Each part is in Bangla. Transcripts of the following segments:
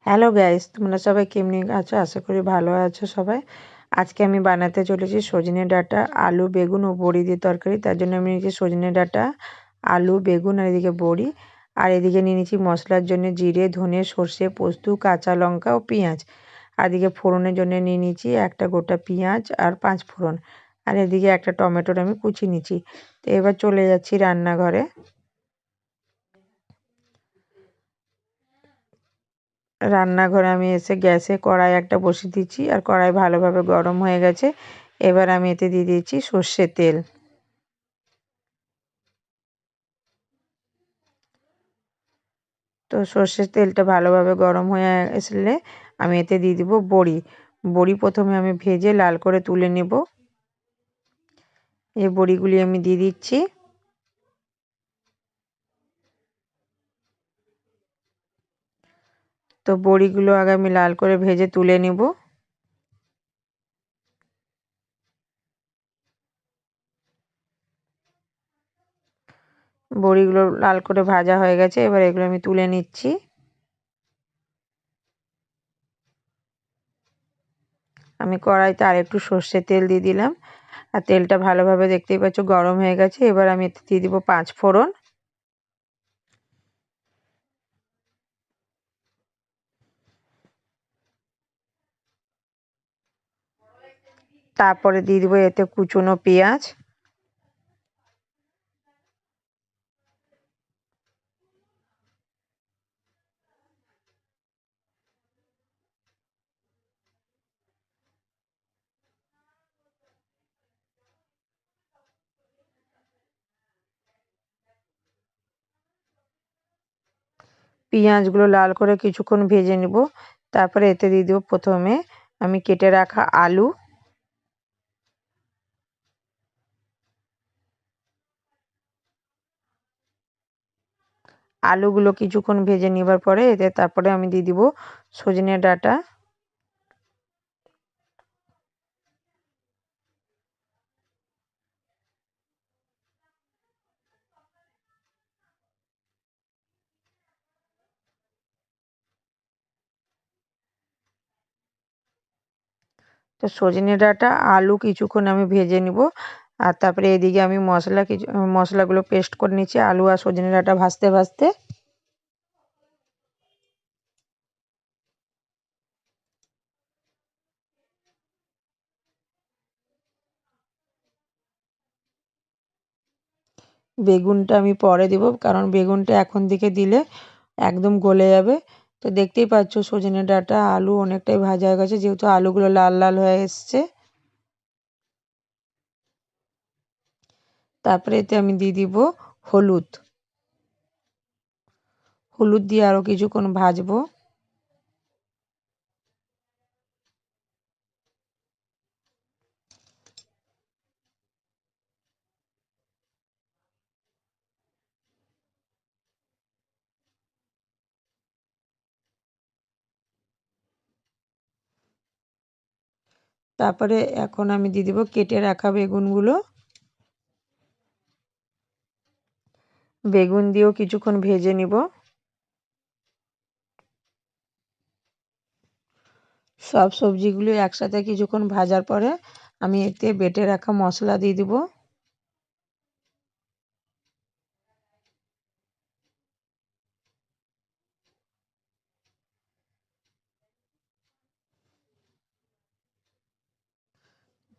হ্যালো গাইস, তোমরা সবাই কেমনি আছো? আশা করি ভালো আছো সবাই। আজকে আমি বানাতে চলেছি সজনে ডাঁটা, আলু, বেগুন ও বড়ি দিয়ে তরকারি। তার জন্য আমি নিয়েছি সজনে ডাঁটা, আলু, বেগুন আর এদিকে বড়ি। আর এদিকে নিয়ে নিয়েছি মশলার জন্য জিরে, ধনে, সর্ষে, পোস্ত, কাঁচা লঙ্কা ও পেঁয়াজ। আর এদিকে ফোড়নের জন্য নিয়ে নিয়েছি একটা গোটা পেঁয়াজ আর 5 ফোড়ন। আর এদিকে একটা টমেটোর আমি কুচি নিয়েছি। তো এবার চলে যাচ্ছি রান্নাঘরে। রান্নাঘরে আমি এসে গ্যাসে কড়াই একটা বসিয়ে দিচ্ছি, আর কড়াই ভালোভাবে গরম হয়ে গেছে। এবার আমি এতে দিয়ে দিচ্ছি সর্ষের তেল। তো সর্ষের তেলটা ভালোভাবে গরম হয়ে আসলে আমি এতে দিয়ে দিব বড়ি। বড়ি প্রথমে আমি ভেজে লাল করে তুলে নেব। এই বড়িগুলি আমি দিয়ে দিচ্ছি। তো বড়িগুলো আগে আমি লাল করে ভেজে তুলে নেব। বড়িগুলো লাল করে ভাজা হয়ে গেছে, এবার এগুলো আমি তুলে নিচ্ছি। আমি কড়াইতে আর একটু সর্ষের তেল দিয়ে দিলাম, আর তেলটা ভালোভাবে দেখতেই পাচ্ছ গরম হয়ে গেছে। এবার আমি এতে দিয়ে দিব 5 ফোড়ন। তারপরে দিয়ে দিব এতে কুচনো পেঁয়াজ। পেঁয়াজগুলো লাল করে কিছুক্ষণ ভেজে নেব। তারপরে এতে দিয়ে দেবো প্রথমে আমি কেটে রাখা আলু। আলুগুলো কিছুক্ষণ ভেজে নেবার পরে এতে তারপরে আমি দিয়ে দিব সজনে ডাঁটা। তো সজনে ডাঁটা, আলু কিছুক্ষণ আমি ভেজে নিব। আর তারপরে এদিকে আমি মশলাগুলো পেস্ট করে নিচ্ছি আলু আর সজনে ডাঁটা ভাজতে ভাজতে। বেগুনটা আমি পরে দিব, কারণ বেগুনটা এখন থেকে দিলে একদম গলে যাবে। তো দেখতেই পাচ্ছ সজনে ডাঁটা, আলু অনেকটাই ভাজা হয়ে গেছে, যেহেতু আলুগুলো লাল লাল হয়ে এসছে। তারপরে এতে আমি দিয়ে দিব হলুদ। হলুদ দিয়ে আরও কিছুক্ষণ ভাজবো। তারপরে এখন আমি দিয়ে দিব কেটে রাখা বেগুনগুলো। বেগুন দিয়েও কিছুক্ষণ ভেজে নিব। সব সবজিগুলো একসাথে কিছুক্ষণ ভাজার পরে আমি এতে বেটে রাখা মশলা দিয়ে দিব।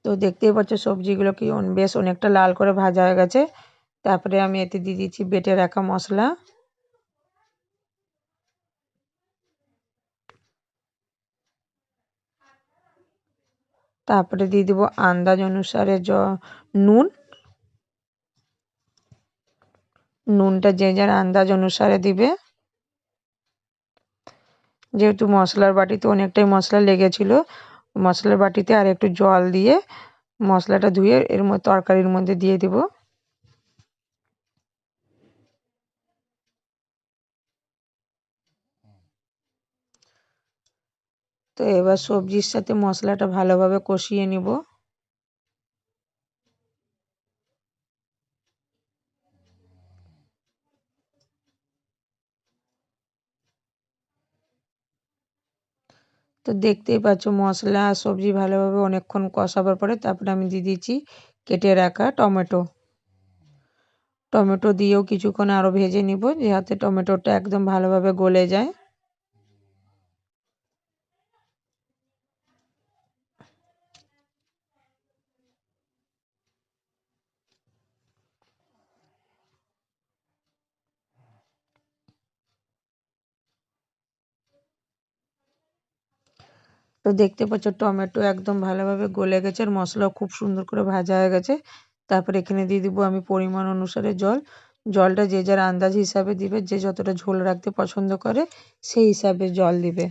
তো দেখতেই পাচ্ছ সবজিগুলো কি বেশ অনেকটা লাল করে ভাজা হয়ে গেছে। তারপরে আমি এতে দিয়ে দিচ্ছি বেটে রাখা মশলা। তারপরে দিয়ে দিব আন্দাজ অনুসারে নুন। নুনটা যে যার আন্দাজ অনুসারে দিবে। যেহেতু মশলার বাটিতে অনেকটাই মশলা লেগেছিল, মশলার বাটিতে আর একটু জল দিয়ে মশলাটা ধুয়ে এর মধ্যে তরকারির মধ্যে দিয়ে দিব। তো এবার সবজির সাথে মশলাটা ভালোভাবে কষিয়ে নিব। তো দেখতেই পাচ্ছ মশলা আর সবজি ভালোভাবে অনেকক্ষণ কষাবার পরে তারপরে আমি দিয়ে দিচ্ছি কেটে রাখা টমেটো। টমেটো দিয়েও কিছুক্ষণ আরও ভেজে নিব যাতে টমেটোটা একদম ভালোভাবে গলে যায়। তো দেখতে পাচ্ছ টমেটো একদম ভালোভাবে গলে গেছে আর মশলাও খুব সুন্দর করে ভাজা হয়ে গেছে। তারপরে এখানে দিয়ে দিব আমি পরিমাণ অনুসারে জল। জলটা যে যার আন্দাজ হিসাবে দিবে, যে যতটা ঝোল রাখতে পছন্দ করে সেই হিসাবে জল দিবে।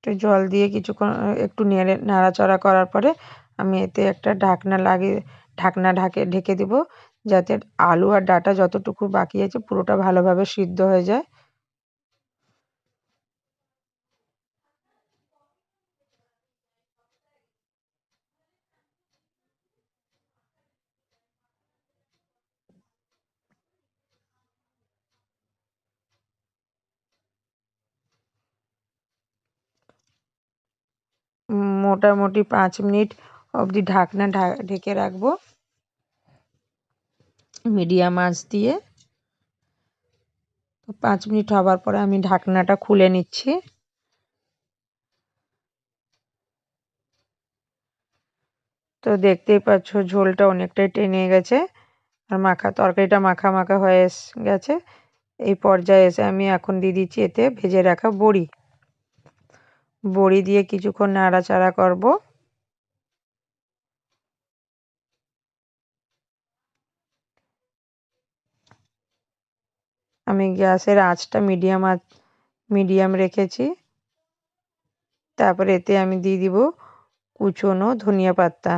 তো জল দিয়ে কিছুক্ষণ একটু নাড়াচাড়া করার পরে আমি এতে একটা ঢাকনা ঢেকে দিব যাতে আলু আর ডাঁটা যতটুকু বাকি আছে পুরোটা ভালোভাবে সিদ্ধ হয়ে যায়। মোটামুটি 5 মিনিট অবধি ঢাকনা ঢেকে রাখবো মিডিয়াম আঁচ দিয়ে। তো 5 মিনিট হবার পরে আমি ঢাকনাটা খুলে নিচ্ছি। তো দেখতেই পাচ্ছ ঝোলটা অনেকটাই টেনে গেছে আর তরকারিটা মাখা মাখা হয়ে গেছে। এই পর্যায়ে এসে আমি এখন দিয়ে দিচ্ছি এতে ভেজে রাখা বড়ি। বড়ি দিয়ে কিছুক্ষণ নাড়াচাড়া করব। আমি গ্যাসের আঁচটা মিডিয়াম রেখেছি। তারপরে এতে আমি দিয়ে দিব কুচনো ধনিয়া পাতা।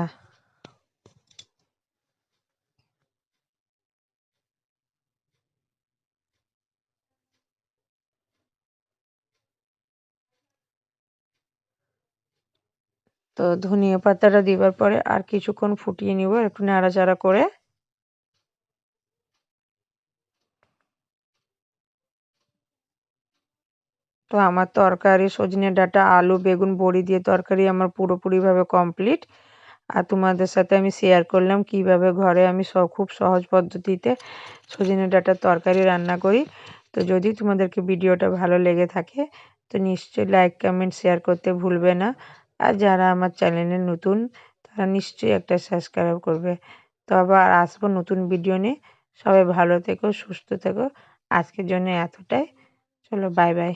তো ধনিয়া পাতাটা দেওয়ার পরে আর কিছুক্ষণ ফুটিয়ে নিব একটু নাড়াচাড়া করে। তো আমার তরকারি সজনে ডাঁটা আলু বেগুন বড়ি দিয়ে তরকারি আমার পুরোপুরিভাবে কমপ্লিট। আর তোমাদের সাথে আমি শেয়ার করলাম কিভাবে ঘরে আমি খুব সহজ পদ্ধতিতে সজনে ডাঁটার তরকারি রান্না করি। তো যদি তোমাদেরকে ভিডিওটা ভালো লেগে থাকে তো নিশ্চয়ই লাইক কমেন্ট শেয়ার করতে ভুলবে না। আর যারা আমার চ্যানেলে নতুন তারা নিশ্চয়ই একটা সাবস্ক্রাইব করবে। তো আবার আসবো নতুন ভিডিও নিয়ে। সবাই ভালো থেকো সুস্থ থেকো। আজকের জন্য এতটাই। চলো বাই বাই।